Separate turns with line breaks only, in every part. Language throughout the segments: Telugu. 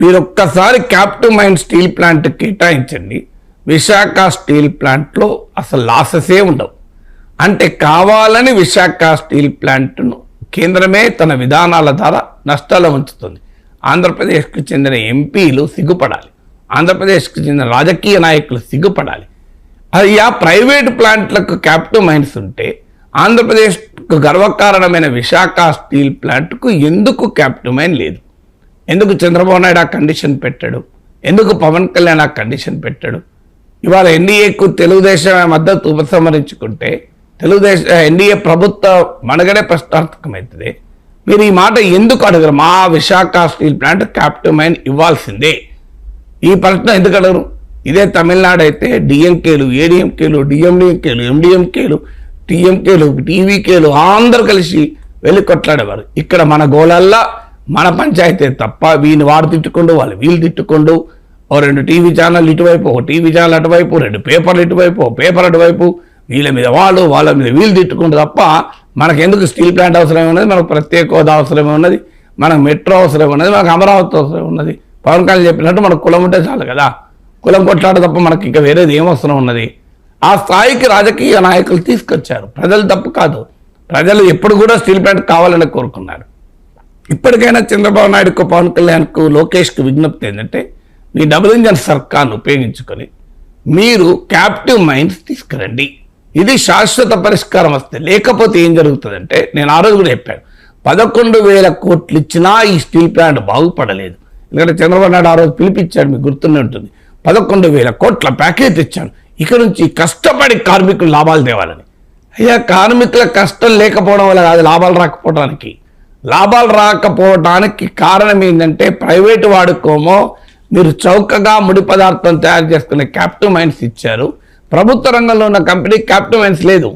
మీరు ఒక్కసారి క్యాప్టివ్ మైన్ స్టీల్ ప్లాంట్ కేటాయించండి, విశాఖ స్టీల్ ప్లాంట్లో అసలు లాసెసే ఉండవు. అంటే కావాలని విశాఖ స్టీల్ ప్లాంట్ను కేంద్రమే తన విధానాల ద్వారా నష్టాలు ఉంచుతుంది. ఆంధ్రప్రదేశ్కు చెందిన ఎంపీలు సిగ్గుపడాలి, ఆంధ్రప్రదేశ్కు చెందిన రాజకీయ నాయకులు సిగ్గుపడాలి. అయ్యా ప్రైవేటు ప్లాంట్లకు క్యాప్టివ్ మైన్స్ ఉంటే ఆంధ్రప్రదేశ్కు గర్వకారణమైన విశాఖ స్టీల్ ప్లాంట్కు ఎందుకు క్యాప్టివ్ మైన్ లేదు? ఎందుకు చంద్రబాబు నాయుడు ఆ కండిషన్ పెట్టాడు? ఎందుకు పవన్ కళ్యాణ్ ఆ కండిషన్ పెట్టాడు? ఇవాళ ఎన్డీఏకు తెలుగుదేశం మద్దతు ఉపసంహరించుకుంటే ఎన్డీఏ ప్రభుత్వ మనుగడే ప్రశ్నార్థకమవుతుంది. మీరు ఈ మాట ఎందుకు అడగరు? మా Visakha steel plant captive mine ఇవ్వాల్సిందే. ఈ ప్రశ్న ఎందుకు అడగరు? ఇదే తమిళనాడు అయితే డిఎంకేలు, ఏడిఎంకేలు, డిఎండిఎంకేలు, ఎండిఎంకేలు, టీఎంకేలు, టీవీకేలు అందరూ కలిసి వెళ్ళి కొట్లాడేవారు. ఇక్కడ మన గోళల్లా మన పంచాయతీ తప్ప వీని వాడు తిట్టుకుంటూ వాళ్ళు వీళ్ళు తిట్టుకుంటూ ఓ 2 టీవీ ఛానల్ ఇటువైపు, ఒక టీవీ ఛానల్ అటువైపు, 2 పేపర్లు ఇటువైపు, ఓ పేపర్ అటువైపు, వీళ్ళ మీద వాళ్ళు వాళ్ళ మీద వీళ్ళు తిట్టుకుంటూ తప్ప మనకెందుకు స్టీల్ ప్లాంట్ అవసరమే ఉన్నది, మనకు ప్రత్యేక హోదా అవసరమే ఉన్నది, మనకు మెట్రో అవసరమే ఉన్నది, మనకు అమరావతి అవసరం ఉన్నది. పవన్ కళ్యాణ్ చెప్పినట్టు మనకు కులం ఉంటే చాలు కదా, కులం కొట్లాట తప్ప మనకి ఇంకా వేరేది ఏం అవసరం ఉన్నది? ఆ స్థాయికి రాజకీయ నాయకులు తీసుకొచ్చారు. ప్రజలు తప్పు కాదు, ప్రజలు ఎప్పుడు కూడా స్టీల్ ప్లాంట్ కావాలని కోరుకున్నారు. ఇప్పటికైనా చంద్రబాబు నాయుడుకు, పవన్ కళ్యాణ్కు, లోకేష్కు విజ్ఞప్తి ఏంటంటే మీ డబుల్ ఇంజన్ సర్కార్ను ఉపయోగించుకొని మీరు క్యాప్టివ్ మైన్స్ తీసుకురండి. ఇది శాశ్వత పరిష్కారం వస్తే. లేకపోతే ఏం జరుగుతుందంటే, నేను ఆ రోజు కూడా చెప్పాను, 11,000 కోట్లు ఇచ్చినా ఈ స్టీల్ ప్లాంట్ బాగుపడలేదు. ఎందుకంటే చంద్రబాబు నాయుడు ఆ రోజు పిలిపించాడు, మీకు గుర్తునే ఉంటుంది. 11,000 కోట్ల ప్యాకేజ్ ఇచ్చాను, ఇక్కడ నుంచి కష్టపడి కార్మికులు లాభాలు తేవాలని. అయ్యా కార్మికుల కష్టం లేకపోవడం వల్ల కాదు లాభాలు రాకపోవడానికి. లాభాలు రాకపోవడానికి కారణం ఏంటంటే ప్రైవేటు వాడుకోమో మీరు చౌకగా ముడి పదార్థం తయారు చేసుకునే క్యాప్టివ్ మైన్స్ ఇచ్చారు. ప్రభుత్వ రంగంలో ఉన్న కంపెనీకి క్యాప్టివ్ మైన్స్ లేదు.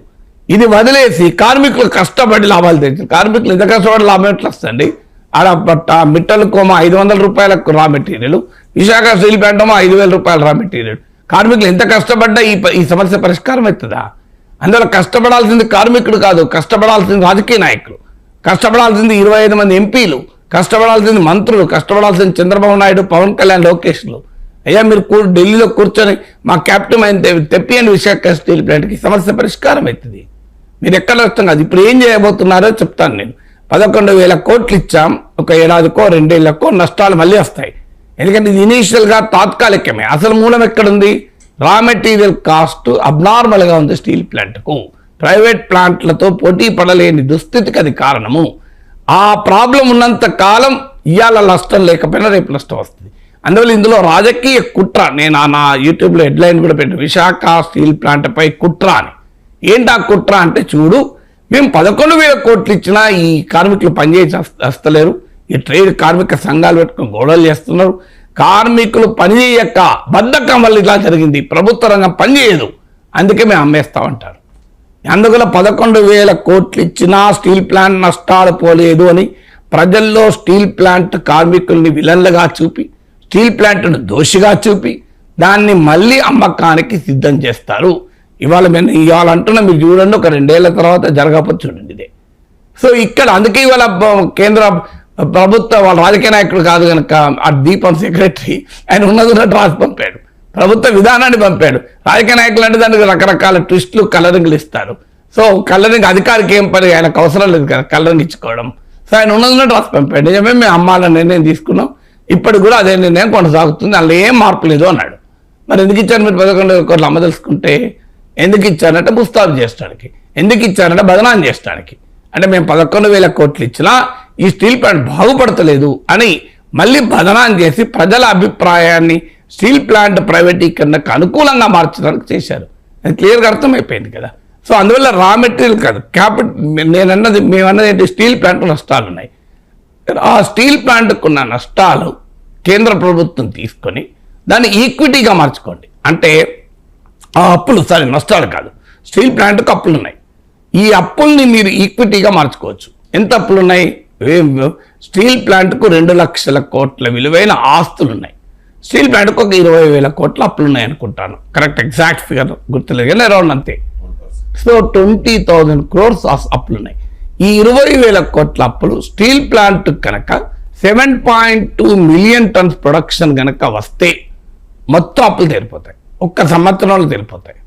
ఇది వదిలేసి కార్మికులు కష్టపడి లాభాలు తెచ్చారు. కార్మికులు ఎంత కష్టపడి లాభం ఎట్లా వస్తుంది? ఆడ మిట్టలు కోమ 500 రూపాయలకు raw material, Visakha steel plant 5,000 రూపాయలు రా మెటీరియల్. కార్మికులు ఎంత కష్టపడ్డా ఈ సమస్య పరిష్కారం అవుతుందా? అందులో కష్టపడాల్సింది కార్మికుడు కాదు, కష్టపడాల్సింది రాజకీయ నాయకులు, కష్టపడాల్సింది 25 మంది ఎంపీలు, కష్టపడాల్సింది మంత్రులు, కష్టపడాల్సింది చంద్రబాబు నాయుడు, పవన్ కళ్యాణ్, లోకేష్లు. అయ్యా మీరు ఢిల్లీలో కూర్చొని మా క్యాప్టివ్ మైన్ తెప్పియండి విశాఖ స్టీల్ ప్లాంట్కి, సమస్య పరిష్కారం అవుతుంది. మీరు ఎక్కడ వస్తాం కాదు. ఇప్పుడు ఏం చేయబోతున్నారో చెప్తాను నేను. 11,000 కోట్లు ఇచ్చాం, ఒక ఏడాదికో 2 ఏళ్లకో నష్టాలు మళ్ళీ వస్తాయి. ఎందుకంటే ఇది ఇనీషియల్గా తాత్కాలికమే. అసలు మూలం ఎక్కడుంది? రా మెటీరియల్ కాస్ట్ అబ్నార్మల్గా ఉంది స్టీల్ ప్లాంట్కు. ప్రైవేట్ ప్లాంట్లతో పోటీ పడలేని దుస్థితికి అది కారణము. ఆ ప్రాబ్లం ఉన్నంత కాలం ఇవాళ నష్టం లేకపోయినా రేపు నష్టం వస్తుంది. అందువల్ల ఇందులో రాజకీయ కుట్ర. నేను నా యూట్యూబ్లో హెడ్లైన్ కూడా పెట్టాను, విశాఖ స్టీల్ ప్లాంట్పై కుట్ర అని. ఏంటి ఆ కుట్ర అంటే, చూడు మేము 11,000 కోట్లు ఇచ్చినా ఈ కార్మికులు పనిచేసి వస్తలేరు, ఈ ట్రేడ్ కార్మిక సంఘాలు పెట్టుకుని గొడవలు చేస్తున్నారు, కార్మికులు పనిచేయక బద్ధకం వల్ల ఇలా జరిగింది, ప్రభుత్వ రంగం పనిచేయదు, అందుకే మేము అమ్మేస్తామంటారు. అందువల్ల 11,000 కోట్లు ఇచ్చినా స్టీల్ ప్లాంట్ నష్టాలు పోలేదు అని ప్రజల్లో స్టీల్ ప్లాంట్ కార్మికుల్ని విలన్లుగా చూపి, స్టీల్ ప్లాంట్ను దోషిగా చూపి దాన్ని మళ్ళీ అమ్మకానికి సిద్ధం చేస్తారు. ఇవాళ అంటున్నా, మీరు చూడండి, ఒక 2 ఏళ్ల తర్వాత జరగకపోతే చూడండి ఇదే. సో ఇక్కడ అందుకే ఇవాళ కేంద్ర ప్రభుత్వ వాళ్ళ రాజకీయ నాయకుడు కాదు కనుక ఆ దీపం సెక్రటరీ ఆయన ఉన్నట్టు రాసి పంపాడు, ప్రభుత్వ విధానాన్ని పంపాడు. రాజకీయ నాయకులు అంటే దానికి రకరకాల ట్విస్టులు, కలరింగ్లు ఇస్తారు. సో కలరింగ్ అధికారికి ఏం పని, ఆయనకు అవసరం లేదు కదా కలరింగ్ ఇచ్చుకోవడం. సో ఆయన ఉన్నట్టు రాసి పంపాడు. నిజమే మేము అమ్మాలని నిర్ణయం తీసుకున్నాం, ఇప్పుడు కూడా అదే నిర్ణయం కొనసాగుతుంది, అందులో ఏం మార్పు లేదు అన్నాడు. మరి ఎందుకు ఇచ్చారు మీరు 11,000 కోట్లు అమ్మదలుచుకుంటే? ఎందుకు ఇచ్చారంటే ముస్తాబు చేయడానికి, ఎందుకు ఇచ్చారంటే బదనాం చేయడానికి. అంటే మేము 11,000 కోట్లు ఇచ్చినా ఈ స్టీల్ ప్లాంట్ బాగుపడతలేదు అని మళ్ళీ బదనాం చేసి ప్రజల అభిప్రాయాన్ని స్టీల్ ప్లాంట్ ప్రైవేటీకరణకు అనుకూలంగా మార్చడానికి చేశారు. అది క్లియర్గా అర్థమైపోయింది కదా. సో అందువల్ల రా మెటీరియల్ కాదు, మేమన్నది ఏంటి, స్టీల్ ప్లాంట్ నష్టాలు ఉన్నాయి. ఆ స్టీల్ ప్లాంట్కున్న నష్టాలు కేంద్ర ప్రభుత్వం తీసుకొని దాన్ని ఈక్విటీగా మార్చుకోండి. అంటే ఆ అప్పులు, నష్టాలు కాదు, స్టీల్ ప్లాంట్కు అప్పులు ఉన్నాయి, ఈ అప్పుల్ని మీరు ఈక్విటీగా మార్చుకోవచ్చు. ఎంత అప్పులు ఉన్నాయి? స్టీల్ ప్లాంట్కు 2 లక్షల కోట్ల విలువైన ఆస్తులు ఉన్నాయి, స్టీల్ ప్లాంట్కు ఒక 20,000 కోట్ల అప్పులు ఉన్నాయి అనుకుంటాను, కరెక్ట్ ఎగ్జాక్ట్ ఫిగర్ గుర్తులేదు కానీ అరౌండ్ అంతే. సో 20,000 crores అప్పులు ఉన్నాయి. ఈ 20,000 కోట్ల అప్పులు స్టీల్ ప్లాంట్ కనుక 7.2 మిలియన్ టన్స్ ప్రొడక్షన్ కనుక వస్తే మొత్తం అప్పులు తీరిపోతాయి, ఒక్క సంవత్సరంలో తీరిపోతాయి.